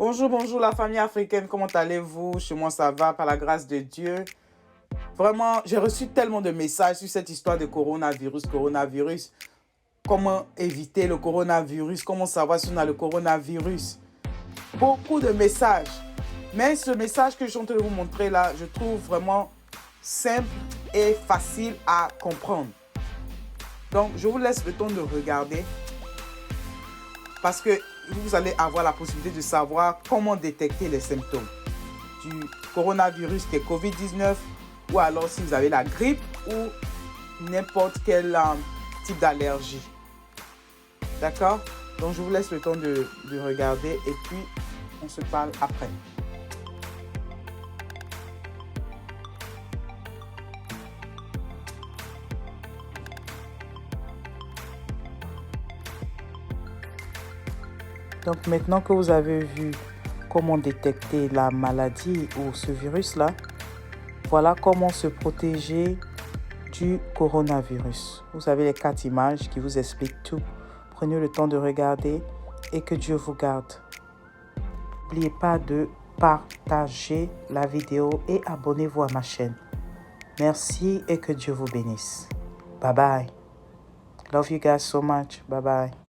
Bonjour, bonjour la famille africaine, comment allez-vous? Chez moi ça va, par la grâce de Dieu. Vraiment, j'ai reçu tellement de messages sur cette histoire de coronavirus. Comment éviter le coronavirus? Comment savoir si on a le coronavirus? Beaucoup de messages. Mais ce message que je suis en train de vous montrer là, je trouve vraiment simple et facile à comprendre. Donc, je vous laisse le temps de regarder parce que vous allez avoir la possibilité de savoir comment détecter les symptômes du coronavirus qui est COVID-19 ou alors si vous avez la grippe ou n'importe quel type d'allergie. D'accord? Donc, je vous laisse le temps de regarder et puis on se parle après. Donc, maintenant que vous avez vu comment détecter la maladie ou ce virus-là, voilà comment se protéger du coronavirus. Vous avez les 4 images qui vous expliquent tout. Prenez le temps de regarder et que Dieu vous garde. N'oubliez pas de partager la vidéo et abonnez-vous à ma chaîne. Merci et que Dieu vous bénisse. Bye bye. Love you guys so much. Bye bye.